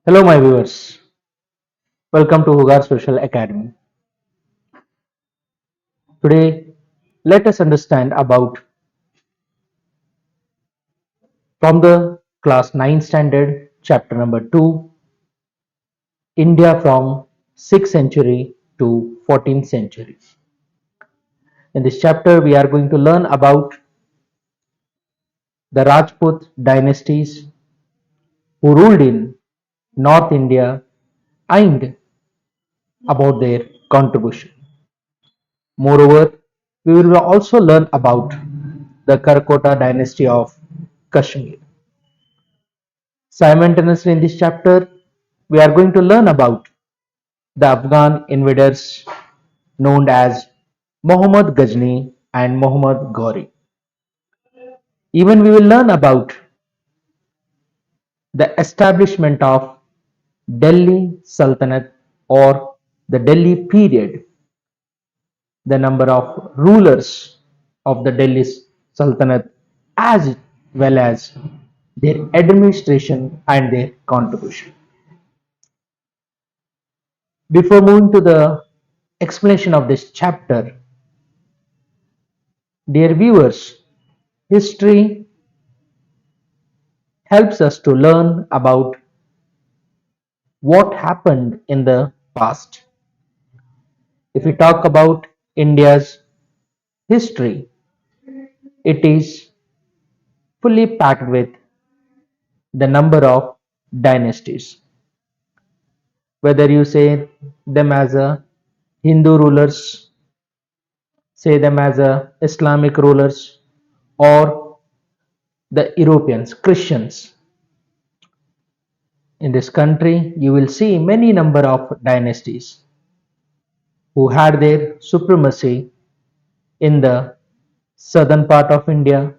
Hello, my viewers. Welcome to Hoogar Social Academy. Today, let us understand about from the class 9 standard, chapter number 2, India from 6th century to 14th century. In this chapter, we are going to learn about the Rajput dynasties who ruled in North India and about their contribution. Moreover, we will also learn about the Karakota dynasty of Kashmir. Simultaneously, in this chapter, we are going to learn about the Afghan invaders known as Muhammad Ghazni and Muhammad Ghori. Even we will learn about the establishment of Delhi Sultanate or the Delhi period, the number of rulers of the Delhi Sultanate, as well as their administration and their contribution. Before moving to the explanation of this chapter, dear viewers, history helps us to learn about what happened in the past. If we talk about India's history, it is fully packed with the number of dynasties. Whether you say them as a Hindu rulers, say them as a Islamic rulers, or the Europeans, Christians, in this country, you will see many number of dynasties who had their supremacy in the southern part of India,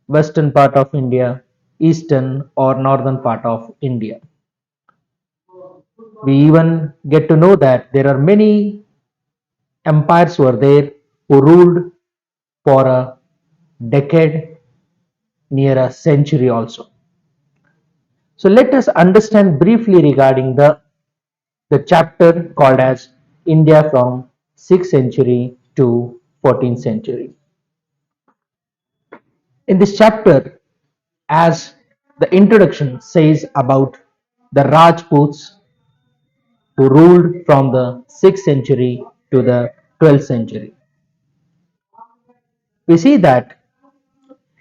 western part of India, eastern or northern part of India. We even get to know that there are many empires were there who ruled for a decade, near a century also. So let us understand briefly regarding the chapter called as India from 6th century to 14th century. In this chapter, as the introduction says about the Rajputs who ruled from the 6th century to the 12th century, we see that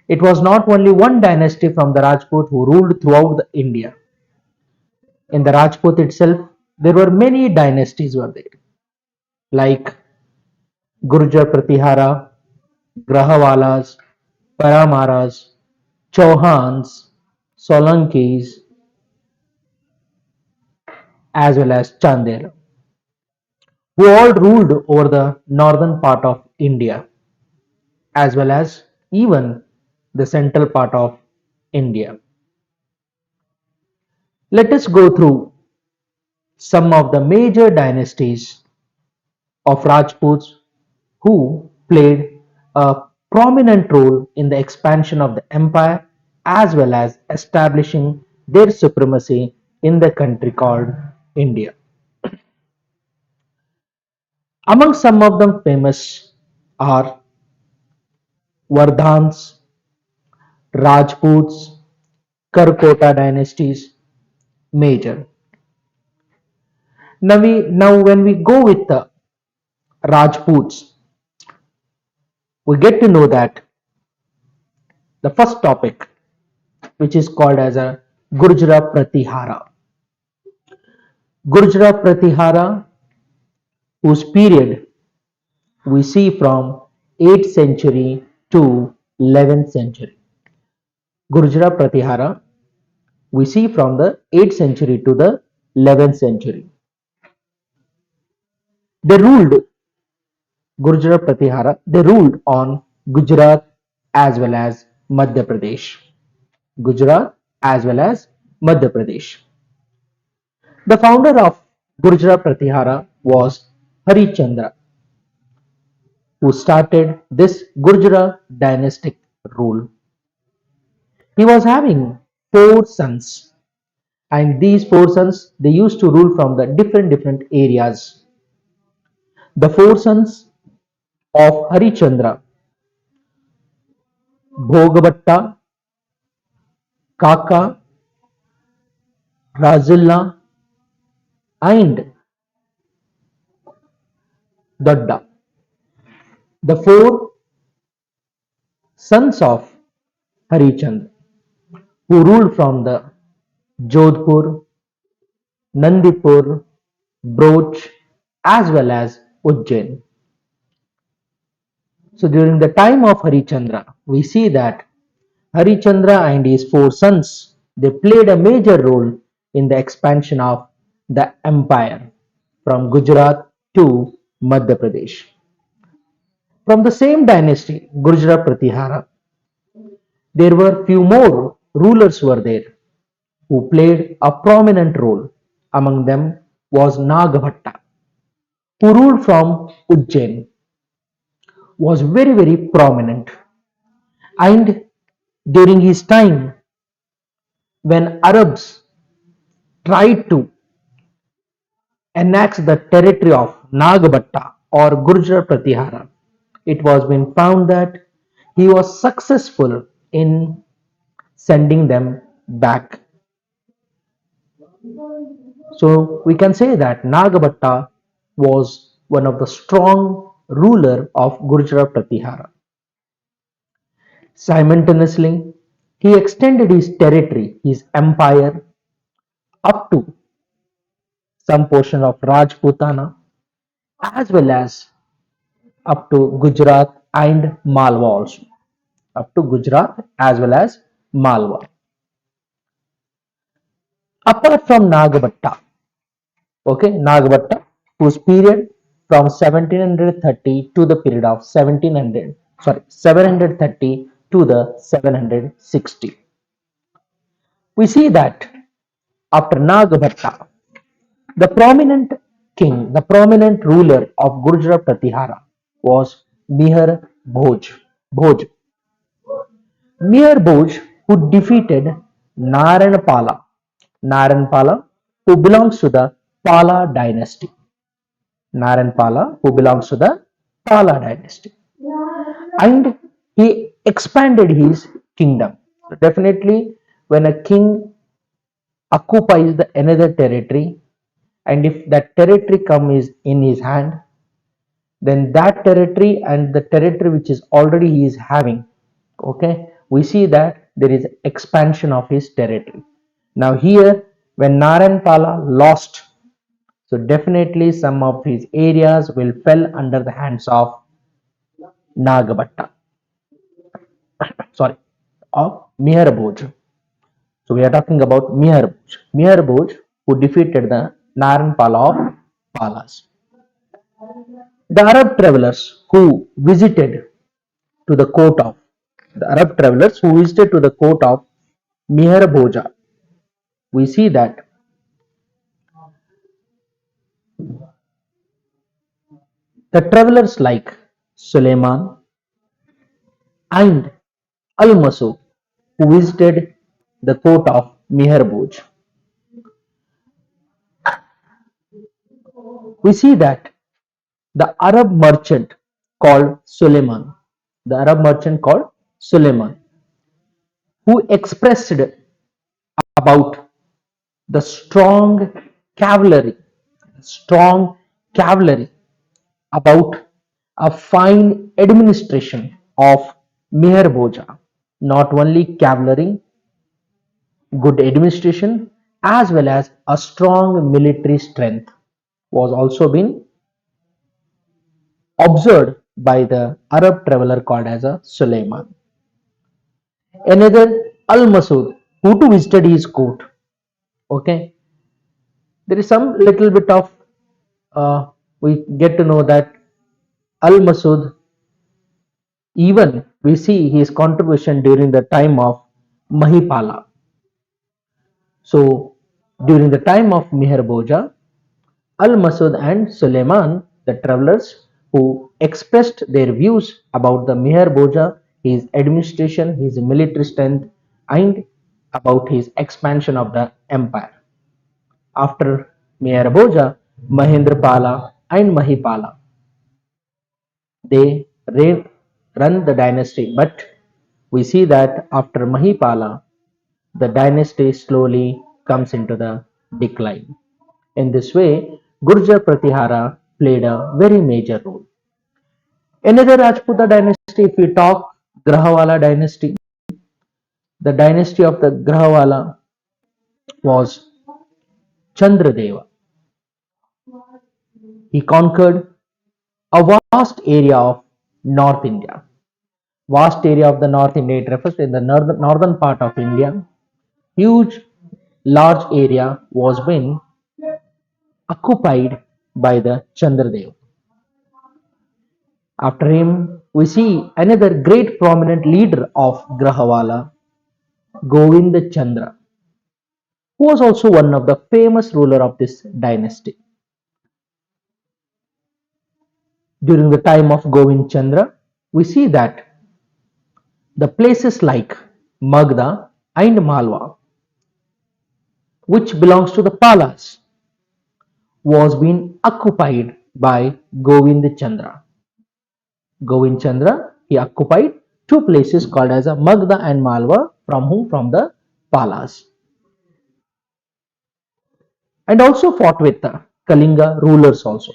it was not only one dynasty from the Rajput who ruled throughout the India. In the Rajput itself, there were many dynasties were there, like Gurjara Pratihara, Garhwalas, Paramaras, Chauhans, Solankis, as well as Chandelas, who all ruled over the northern part of India, as well as even the central part of India. Let us go through some of the major dynasties of Rajputs who played a prominent role in the expansion of the empire as well as establishing their supremacy in the country called India. Among some of them famous are Vardhans, Rajputs, Karkota dynasties, major. Now when we go with the Rajputs, we get to know that the first topic, which is called as a Gurjara Pratihara. Gurjara Pratihara, whose period we see from 8th century to 11th century. Gurjara Pratihara we see from the 8th century to the 11th century. They ruled Gurjara Pratihara, they ruled on Gujarat as well as Madhya Pradesh. Gujarat as well as Madhya Pradesh. The founder of Gurjara Pratihara was Harichandra, who started this Gurjara dynastic rule. He was having four sons, and these four sons they used to rule from the different areas. The four sons of Harichandra, Bhogavatta, Kaka, Razilla, and Dadda. The four sons of Harichandra who ruled from the Jodhpur, Nandipur, Broch, as well as Ujjain. So during the time of Harichandra, we see that Harichandra and his four sons they played a major role in the expansion of the empire from Gujarat to Madhya Pradesh. From the same dynasty, Gurjara Pratihara, there were few more rulers were there who played a prominent role. Among them was Nagabhatta, who ruled from Ujjain, was very prominent. And during his time, when Arabs tried to annex the territory of Nagabhatta or Gurjara Pratihara, it was been found that he was successful in sending them back. So we can say that Nagabhatta was one of the strong ruler of Gurjara Pratihara. Simultaneously, he extended his territory, his empire, up to some portion of Rajputana as well as up to Gujarat and Malwa also. Up to Gujarat as well as Malwa. Apart from Nagabhatta, okay, Nagabhatta, whose period from 1730 to the period of 730 to the 760. We see that after Nagabhatta, the prominent king, the prominent ruler of Gurjara Pratihara was Mihar Bhoj. Bhoj. Mihar Bhoj, who defeated Naranpala. Naranpala, who belongs to the Pala dynasty. Naranpala, who belongs to the Pala dynasty. And he expanded his kingdom. So definitely, when a king occupies the another territory, and if that territory comes in his hand, then that territory and the territory which is already he is having, okay, we see that there is expansion of his territory. Now here, when Naranpala lost, so definitely some of his areas will fell under the hands of Nagabhatta, sorry, of Miharbhoj. So we are talking about Miharbhoj. Miharbhoj who defeated the Naranpala of Palas. The Arab travelers who visited to the court of the Arab travelers who visited to the court of Miharbhoja, we see that the travelers like Suleiman and Al Masud who visited the court of Miharbhoj, we see that the Arab merchant called Suleiman, the Arab merchant called Suleiman, who expressed about the cavalry, strong cavalry, about a fine administration of Meher Bhoja. Not only cavalry, good administration, as well as a strong military strength was also been observed by the Arab traveler called as a Suleiman. Another Al Masud, who to visited his court. Okay, there is some little bit of we get to know that Al Masud, even we see his contribution during the time of Mahipala. So during the time of Meher Bhoja, Al Masud and Suleiman, the travelers who expressed their views about the Meher Bhoja, his administration, his military strength, and about his expansion of the empire. After Mayaraboja, Mahendrapala and Mahipala, they run the dynasty. But we see that after Mahipala, the dynasty slowly comes into the decline. In this way, Gurjara Pratihara played a very major role. Another Rajputa dynasty, if we talk Garhwala dynasty, the dynasty of the Garhwala was Chandradeva. He conquered a vast area of North India. Vast area of the North India, it refers to in the northern part of India. Huge, large area was being occupied by the Chandradev. After him, we see another great prominent leader of Grahawala, Govinda Chandra, who was also one of the famous ruler of this dynasty. During the time of Govind Chandra, we see that the places like Magda and Malwa, which belongs to the Palas, was being occupied by Govind Chandra. Govind Chandra, he occupied two places called as a Magda and Malwa, from whom? From the Palas. And also fought with the Kalinga rulers also.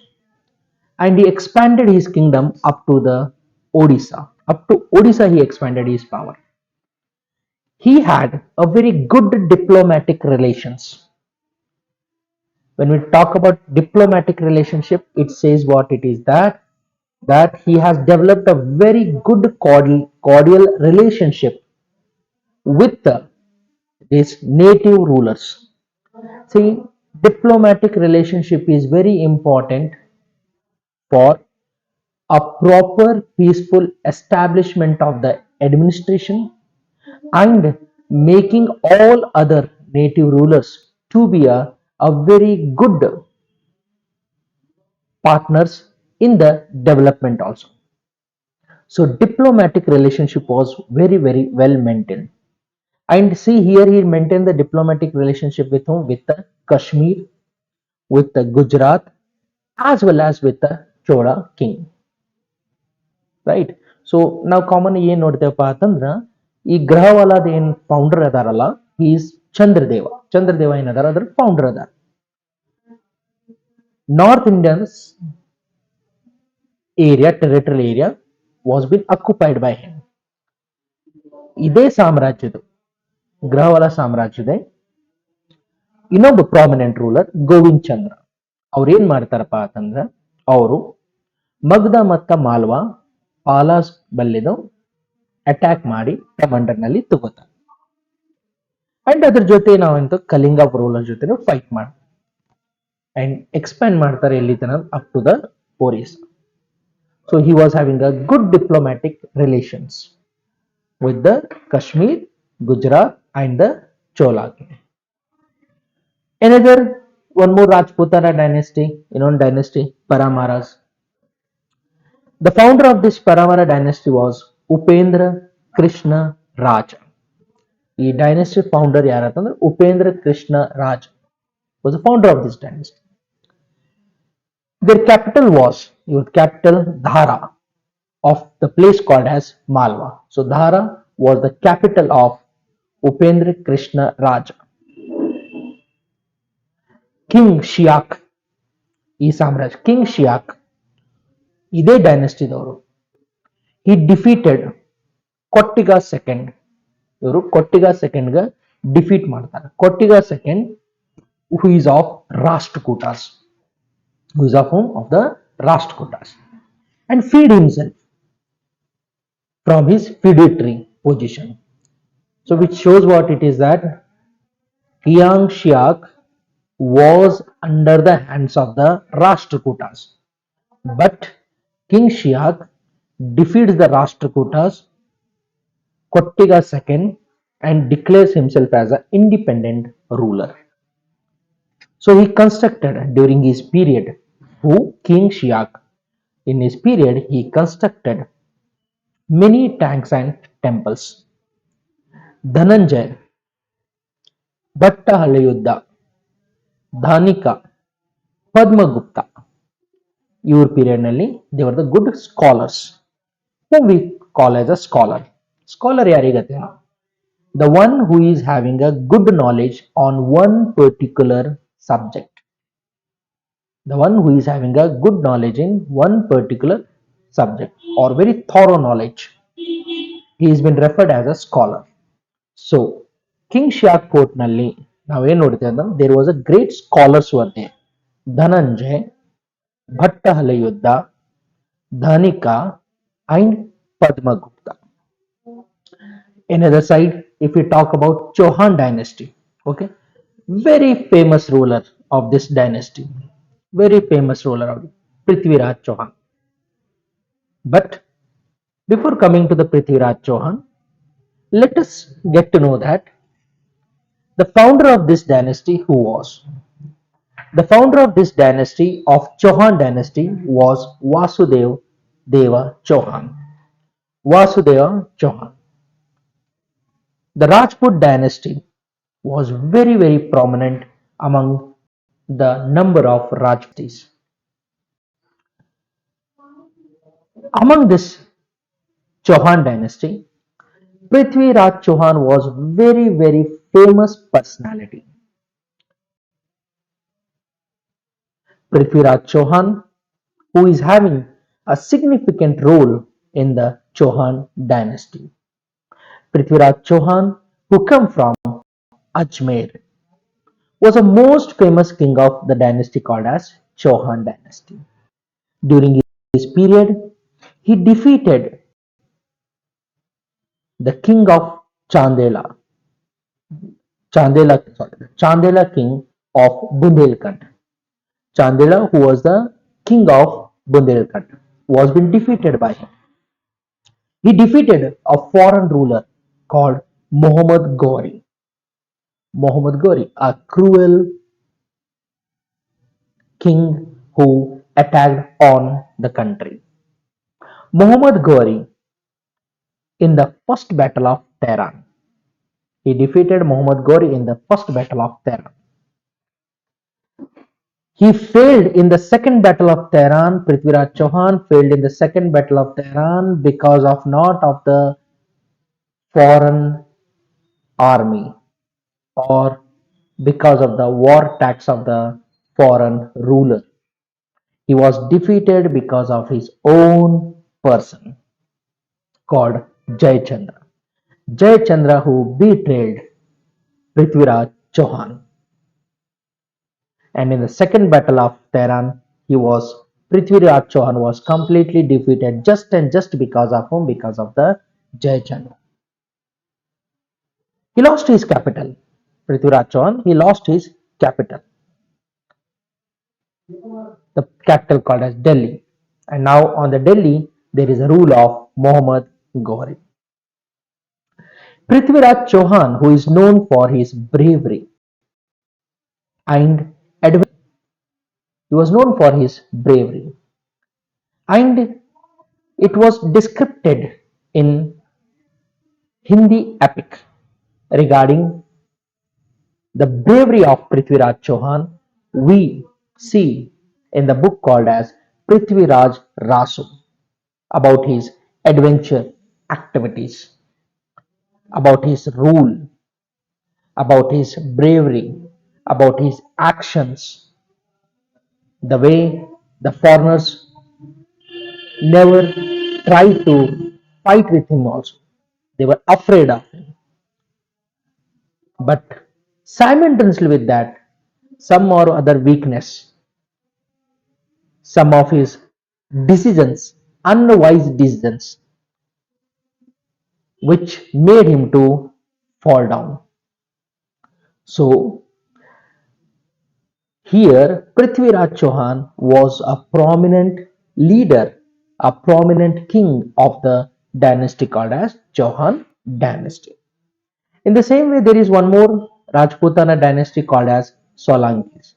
And he expanded his kingdom up to the Odisha. Up to Odisha he expanded his power. He had a very good diplomatic relations. When we talk about diplomatic relationship, it says what it is, that he has developed a very good cordial relationship with his native rulers. See, diplomatic relationship is very important for a proper peaceful establishment of the administration and making all other native rulers to be a very good partners in the development also. So diplomatic relationship was very well maintained. And see here he maintained the diplomatic relationship with whom? With the Kashmir, with the Gujarat, as well as with the Chola king. Right? So ನಾವು common ಏನ್ ನೋಡ್ತೇವಪ್ಪ ಅಂತಂದ್ರ ಈ ಗ್ರಹವಾಲದ ಏನ್ founder ಅದಾರಲ್ಲ, is Chandradeva. Chandradeva ಏನದಾರ ಅದ್ರ founder ಅದಾರ. North Indians area, territory area was bin occupied by him. ಇದೇ ಸಾಮ್ರಾಜ್ಯದ ಗ್ರಹವಾಲ ಸಾಮ್ರಾಜ್ಯದ ಇನ್ನೊಬ್ಬ ಪ್ರಾಮಿನೆಂಟ್ ರೂಲರ್ ಗೋವಿಂದ್ ಚಂದ್ರ. ಅವ್ರು ಏನ್ ಮಾಡ್ತಾರಪ್ಪ ಅಂತಂದ್ರ, ಅವರು ಮಗ್ಧ ಮತ್ತ ಮಾಲ್ವಾ ಪಾಲಾಸ್ ಬಲ್ಲಿದು ಅಟ್ಯಾಕ್ ಮಾಡಿ ಕಮಾಂಡರ್ ನಲ್ಲಿ ತಗೋತಾರೆ. ಅಂಡ್ ಅದ್ರ ಜೊತೆ ನಾವಂತೂ ಕಲಿಂಗ ರೂಲರ್ ಜೊತೆ ಫೈಟ್ ಮಾಡಿ ಅಂಡ್ ಎಕ್ಸ್ಪ್ಯಾಂಡ್ ಮಾಡ್ತಾರೆ ಎಲ್ಲಿ ತನ up to the Orissa. So he was having a good diplomatic relations with the Kashmir, Gujarat and the Chola. Another one more Rajputana dynasty, dynasty, Paramaras. The founder of this Paramara dynasty was Upendra Krishna Raj. The dynasty founder yaratandre Upendra Krishna Raj was the founder of this dynasty. Their capital was your capital Dhara of the place called as Malwa. So Dhara was the capital of Upendra Krishna Raj. King Shiak, ಈ ಸಾಮ್ರಾಜ್ಯ king ಶಿಯಾಕ್ ಇದೇ ಡೈನೆಸ್ಟಿದವರು. ಈ defeated ಕೊಟ್ಟಿಗ second. ಇವರು ಕೊಟ್ಟಿಗ second ಗ defeat ಮಾಡ್ತಾರೆ. Khottiga second who is of Rashtrakutas, who is of whom? Of the Rashtrakutas, and feed himself from his feudatory position. So which shows what it is, that King Shiak was under the hands of the Rashtrakutas, but King Shiak defeats the Rashtrakutas, Kottiga II, and declares himself as an independent ruler. So he constructed during his period, King Shiak, in his period he constructed many tanks and temples. Dhananjay, Bhattahala Yuddha, ಧಾನಿಕ, ಪದ್ಮಗುಪ್ತ ಇವ್ರ period ನಲ್ಲಿ they were the good scholars whom we call as a scholar. Scholar ಯಾರಿಗತ್ತೆ? The one who is having a good knowledge on one particular subject. The one who is having a good knowledge in one particular subject or very thorough knowledge. He has been referred as a scholar. So, King Shiakpot nalli ನಾವೇನ್ ನೋಡ್ತೇವೆ ಅಂದ್ರೆ there was a great scholars were there. Dhananjaya, Bhatta Halayudha, Dhanika and Padmagupta. Another side, if we talk about Chauhan dynasty, okay, very famous ruler of this dynasty, very famous ruler of Prithviraj Chauhan. But before coming to the Prithviraj Chauhan, let us get to know that the founder of this dynasty who was. The founder of this dynasty of Chauhan dynasty was Vasudev Deva Chauhan. Vasudeva Chauhan. The Rajput dynasty was very prominent among the number of Rajputis. Among this Chauhan dynasty, Prithviraj Chauhan was very famous personality. Prithviraj Chauhan, who is having a significant role in the Chauhan dynasty. Prithviraj Chauhan, who come from Ajmer, was a most famous king of the dynasty called as Chauhan dynasty. During his period, he defeated the king of Chandela, Chandela king of Bundelkhand. Chandela, who was the king of Bundelkhand, was been defeated by him. He defeated a foreign ruler called Muhammad Ghori. Muhammad Ghori, a cruel king who attacked on the country. Muhammad Ghori, in the first battle of Tehran, he defeated Muhammad Ghori in the first battle of Tehran. He failed in the second battle of Tehran. Prithviraj Chauhan failed in the second battle of Tehran because of not of the foreign army or because of the war tax of the foreign ruler. He was defeated because of his own person called Jayachandra. Jayachandra who betrayed Prithviraj Chauhan. And in the second battle of Tehran, Prithviraj Chauhan was completely defeated just because of whom? Because of the Jayachandra. He lost his capital. Prithviraj Chauhan, he lost his capital. The capital called as Delhi. And now on the Delhi, there is a rule of Muhammad Ghori. Prithviraj Chauhan, who is known for his bravery and adventure, he was known for his bravery. And it was described in Hindi epic regarding the bravery of Prithviraj Chauhan. We see in the book called as Prithviraj Rasu about his adventure activities, about his rule, about his bravery, about his actions, the way the foreigners never tried to fight with him also. They were afraid of him. But simultaneously with that, some or other weakness, some of his decisions, unwise decisions, which made him to fall down. So here Prithviraj Chauhan was a prominent leader, a prominent king of the dynasty called as Chauhan dynasty. In the same way, there is one more Rajputana dynasty called as Solankis.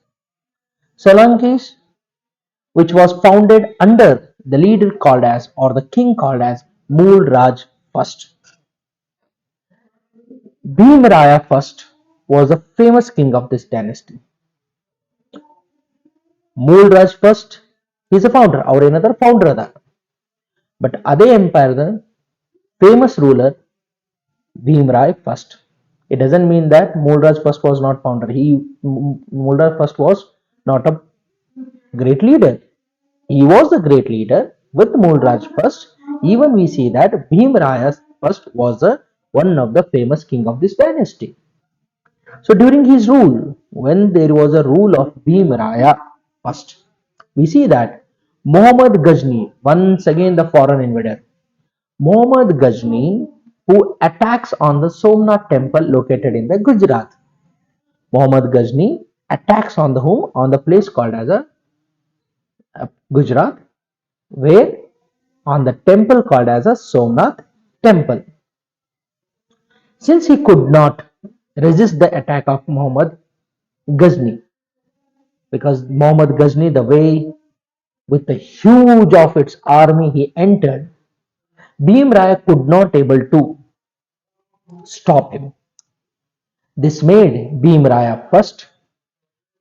Solankis, which was founded under the leader called as or the king called as Mool Raj first. Bhimaraya first was a famous king of this dynasty. Mulraj first, he is a founder, or another founder of that. But Ade empire, the famous ruler Bhimrai first. It doesn't mean that Mulraj first was not founder. Mulraj first was not a great leader. He was the great leader with Mulraj first. Even we see that Bhimraya first was one of the famous king of this dynasty. So during his rule, when there was a rule of Bhimraya first, we see that Muhammad Ghazni, once again the foreign invader, Muhammad Ghazni, who attacks on the Somnath temple located in the Gujarat. Muhammad Ghazni attacks on the whom? On the place called as a Gujarat, where on the temple called as a Somnath temple. Since he could not resist the attack of Muhammad Ghazni, because Muhammad Ghazni, the way with the huge of its army he entered, Bhim Raya could not able to stop him. This made Bhim Raya first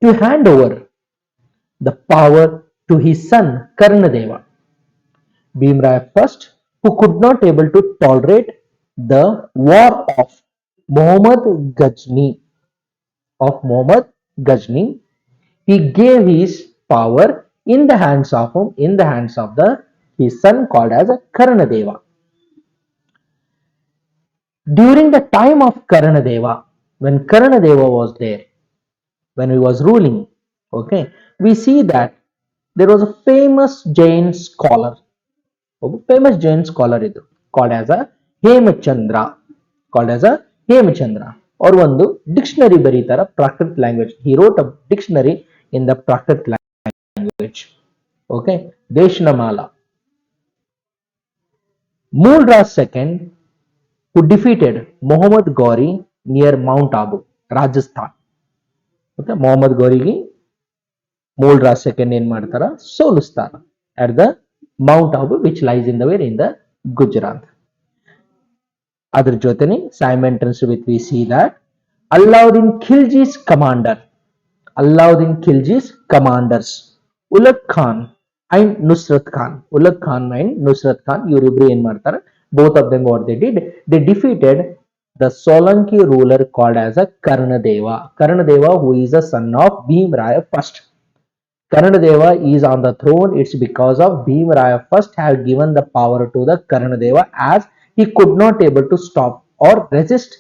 to hand over the power to his son Karnadeva. Bhim Raya first, who could not able to tolerate the war of Muhammad Ghazni Ghazni, he gave his power in the hands of whom? In the hands of the his son called as Karnadeva. During the time of Karanadeva, when Karanadeva was there, when he was ruling, okay, we see that there was a famous Jain scholar called as a Hemachandra, called as a Hemachandra, or ಒಂದು dictionary ಬರೀತಾರ Prakrit language. He wrote a dictionary in the Prakrit language. Okay, Deshnamala. Mulraj II, who defeated Muhammad Ghori near Mount Abu, Rajasthan. Okay, Muhammad Ghorigi Mulraj II ಏನ್ ಮಾಡ್ತಾರ ಸೋಲಿಸ್ತಾರ at the Mount Abu, which lies in the where? In the Gujarat. Other jotani simultaneously with we see that Alauddin Khilji's commanders Ulugh Khan and Nusrat Khan. Ulugh Khan and Nusrat Khan, ಇವರಿಬ್ರು ಏನ್ ಮಾಡ್ತಾರೆ? Both of them what they did, they defeated the Solanki ruler called as a Karnadeva. Karnadeva, who is the son of Bhim Raya first. Karnadeva is on the throne. It's because of Bhim Raya first have given the power to the Karnadeva, as he could not able to stop or resist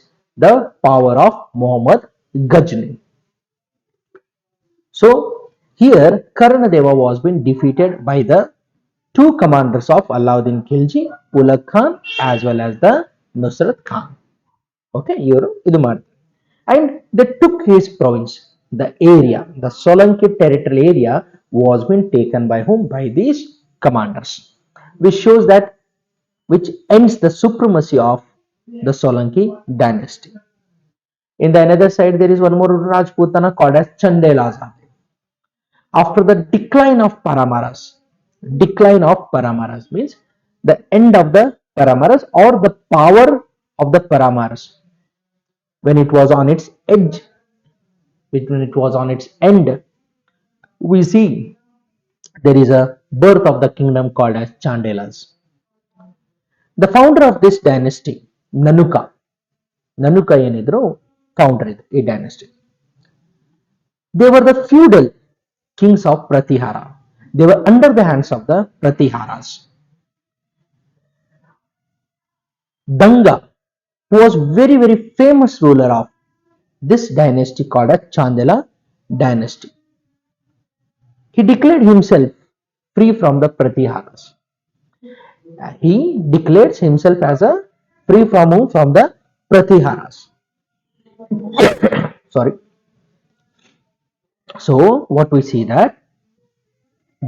the power of Muhammad Ghazni. So here Karnadeva was being defeated by the two commanders of Alauddin Khilji, Ulugh Khan as well as the Nusrat Khan. Okay, and they took his province, the area, the Solanki territorial area was being taken by whom? By these commanders, which shows that, which ends the supremacy of the Solanki dynasty. In the another side, there is one more Rajputana called as Chandelas. After the decline of Paramaras means the end of the Paramaras, or the power of the Paramaras, when it was on its edge, when it was on its end, we see there is a birth of the kingdom called as Chandelas. The founder of this dynasty, Nanuka ಏನಿದ್ರು founder ಈ dynasty. They were the feudal kings of Pratihara. They were under the hands of the Pratiharas. Danga, who was very famous ruler of this dynasty called as Chandela dynasty, he declared himself free from the Pratiharas. He declares himself as a free from whom? From the Pratiharas. Sorry. So what we see that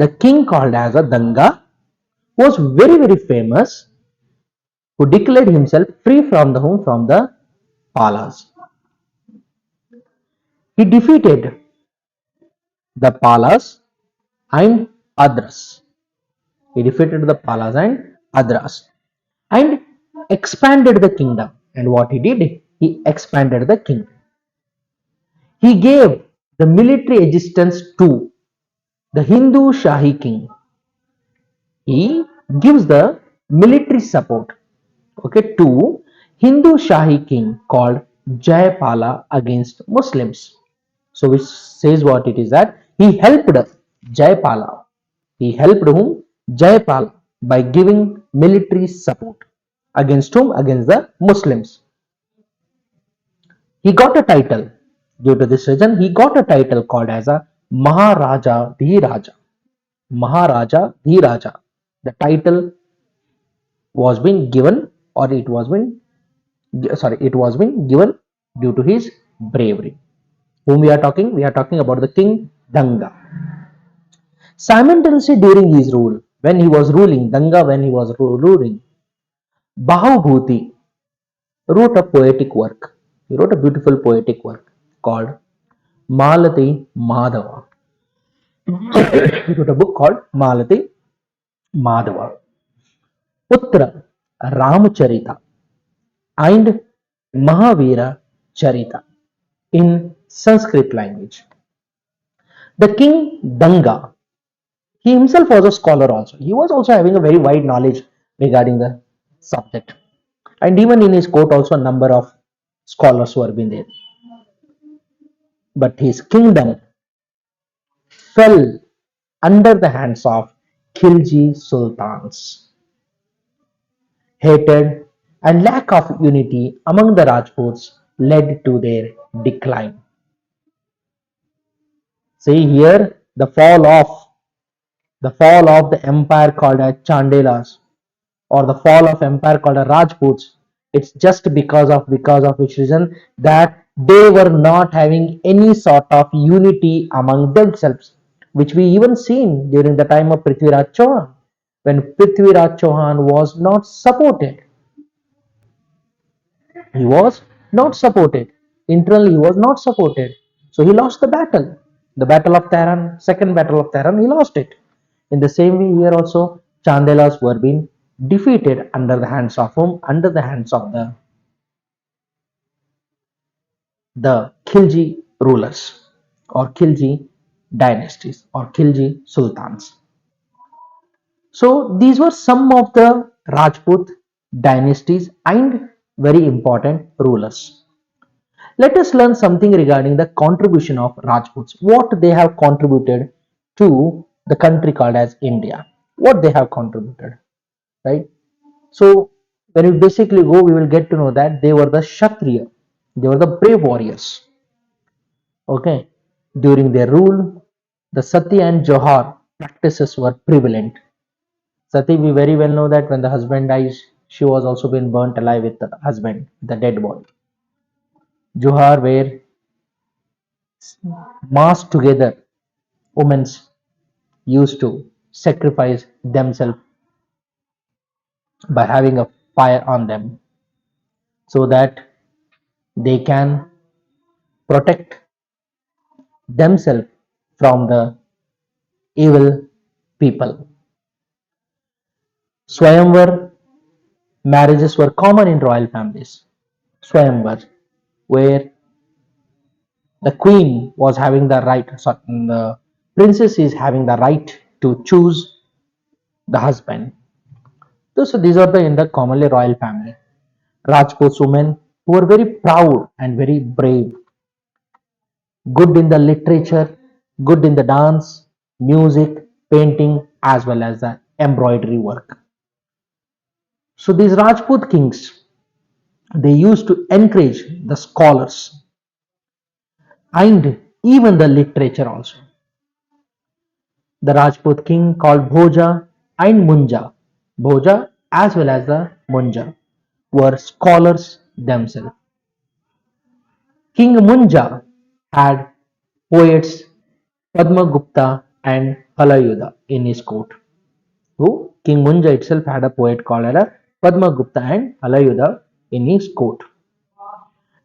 the king called as a Danga was very famous, who declared himself free from the whom? From the Palas. He defeated the Palas and Adras. He defeated the Palas and Adras and expanded the kingdom. And what he did? He expanded the kingdom. He gave the military assistance to The Hindu Shahi king, he gives the military support, okay, to Hindu Shahi king called Jayapala against Muslims. So which says what it is that he helped Jayapala. He helped whom? Jayapala by giving military support against whom? Against the Muslims. He got a title. Due to this reason, he got a title called as a Maharaja Dhiraja. Maharaja Dhiraja. The title was been given, or it was been given due to his bravery. Whom we are talking? We are talking about the king Danga. Simultaneously during his rule, when he was ruling, Danga when he was ruling, Bahubhuti wrote a poetic work. He wrote a beautiful poetic work called Malati Madhava. He wrote a book called Malati Madhava. Putra Ramacharita and Mahavira Charita in Sanskrit language. The king Danga, he himself was a scholar also. He was also having a very wide knowledge regarding the subject. And even in his court also a number of scholars were been there. But his kingdom fell under the hands of Khilji sultans. Hatred and lack of unity among the Rajputs led to their decline. See here the fall of the empire called as Chandelas, or the fall of empire called as Rajputs. It's just because of which reason that they were not having any sort of unity among themselves, which we even seen during the time of Prithviraj Chauhan, when Prithviraj Chauhan was not supported. He was not supported. Internally, he was not supported. So he lost the battle. The battle of Tehran, second battle of Tehran, he lost it. In the same way, here also, Chandelas were being defeated under the hands of whom? Under the hands of the Khilji rulers, or Khilji dynasties, or Khilji sultans. So these were some of the Rajput dynasties and very important rulers. Let us learn something regarding the contribution of Rajputs, what they have contributed to the country called as India, what they have contributed, right? So when we basically go, we will get to know that they were the Kshatriya, they were the brave warriors. Okay, during their rule, the Sati and Johar practices were prevalent. Sati, we very well know that when the husband dies, she was also been burnt alive with the husband, the dead body. Johar were massed together. Women used to sacrifice themselves by having a fire on them so that they can protect themselves from the evil people. Swayamvar marriages were common in royal families. Swayamvar, where the queen was having the right, sorry, the princess is having the right to choose the husband. So these are the in the commonly royal family. Rajput women who were very proud and very brave, good in the literature, good in the dance, music, painting, as well as the embroidery work. So these Rajput kings, they used to encourage the scholars and even the literature also. The Rajput king called Bhoja and Munja, Bhoja as well as the Munja, were scholars themselves. King Munja had poets Padmagupta and Halayuda in his court. Who? King Munja itself had a poet called Padmagupta and Halayuda in his court.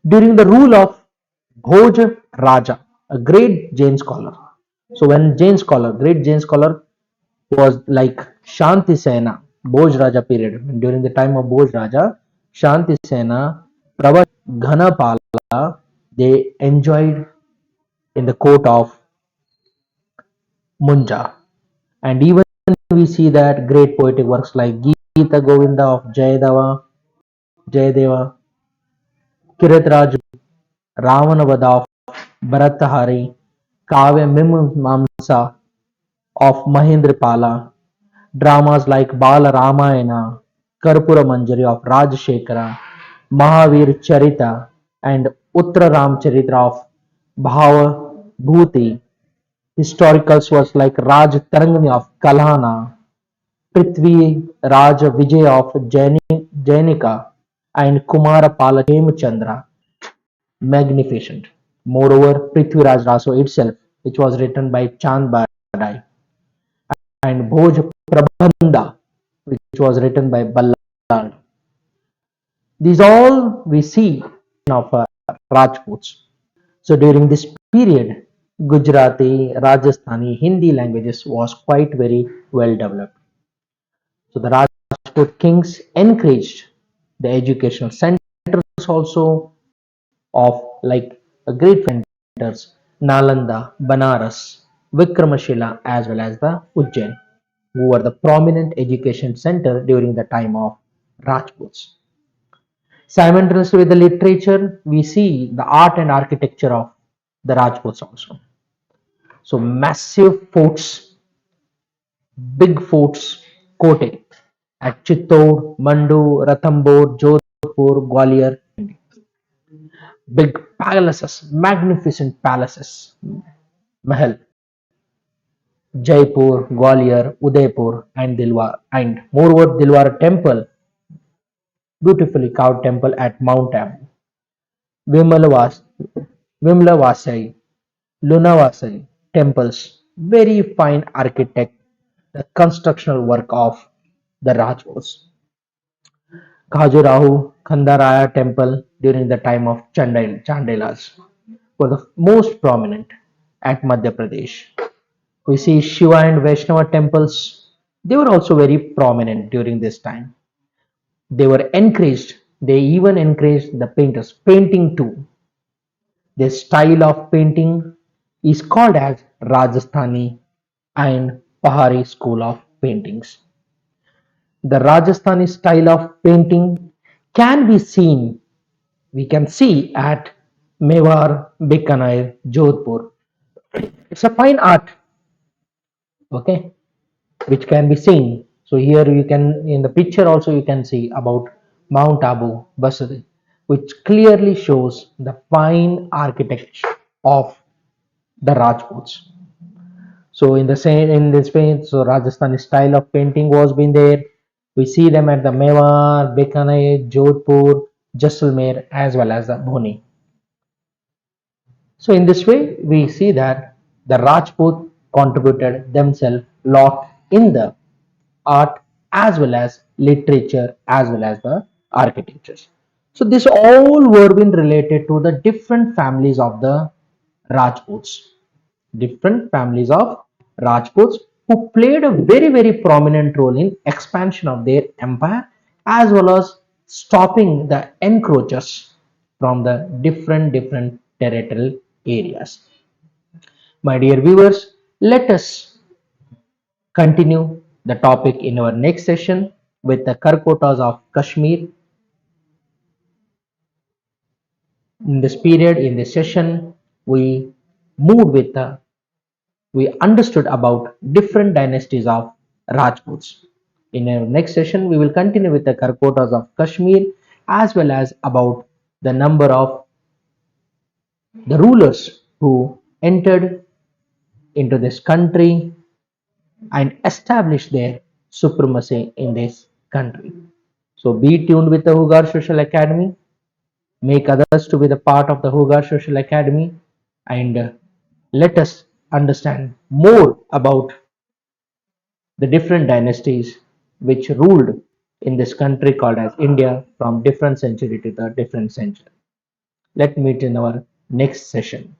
During the rule of Bhoj Raja, a great Jain scholar. So when great Jain scholar was like Shanti Sena, Bhoj Raja period. During the time of Bhoj Raja, Shanti Sena, Prabhat Ghanapala, they enjoyed in the court of Munja. And even we see that great poetic works like Gita Govinda of Jayadeva, Kiritraj, Ravanavada of Bharatahari, Kavya Mimamsa of Mahendrapala, dramas like Bala Ramayana, Karpura Manjari of Rajshekara, Mahavir Charita, and Uttara Ramcharitra of Bhava Bhuti, historical sources like Raj Tarangani of Kalhana, Prithvi Raj Vijay of Jainika, and Kumara Pala Hemchandra, magnificent. Moreover, Prithviraj Raso itself, which was written by Chand Badai, and Bhoj Prabandha, which was written by Ballad. These all we see of Rajputs. So during this period, Gujarati, Rajasthani, Hindi languages was quite very well developed. So the Rajput kings encouraged the educational centers also of like great centers Nalanda, Banaras, Vikramashila as well as the Ujjain, who were the prominent education center during the time of Rajputs. Simultaneously with the literature, we see the art and architecture of the Rajputs also. So massive forts, big forts, Kote at Chittor, Mandu, Ranthambore, Jodhpur, Gwalior, big palaces, magnificent palaces, Mahal, Jaipur, Gwalior, Udaipur, and Dilwar, and moreover Dilwar temple, beautifully carved temple at Mount Abu, Vimalavas, Vimlavasai, Lunavasai temples, very fine architect, the constructional work of the Rajputs. Khajuraho Khandaraya temple during the time of Chandelas were the most prominent at Madhya Pradesh. We see Shiva and Vaishnava temples, they were also very prominent during this time. They were encouraged, they even encouraged the painters, painting too. Their style of painting is called as Rajasthani and Pahari school of paintings. The Rajasthani style of painting can be seen, we can see at Mewar, Bikaner, Jodhpur. It's a fine art, okay, which can be seen. So here you can, in the picture also you can see about Mount Abu Basri, which clearly shows the fine architecture of the Rajputs. So in the same in this way, so Rajasthani style of painting was been there. We see them at the Mewar, Bikaner, Jodhpur, Jaisalmer as well as the Bhoni. So in this way, we see that the Rajput contributed themselves lot in the art as well as literature as well as the architectures. So this all were been related to the different families of the Rajputs, different families of Rajputs who played a very very prominent role in expansion of their empire as well as stopping the encroachers from the different territorial areas. My dear viewers, let us continue the topic in our next session with the Karkotas of Kashmir. In this period, in this session, we moved with the we understood about different dynasties of Rajputs. In our next session, we will continue with the Karkotas of Kashmir as well as about the number of the rulers who entered into this country and established their supremacy in this country. So be tuned with the Hoogar Social Academy. Make others to be the part of the Hoogar Social Academy and let us understand more about the different dynasties which ruled in this country called as India from different century to the different century. Let's meet in our next session.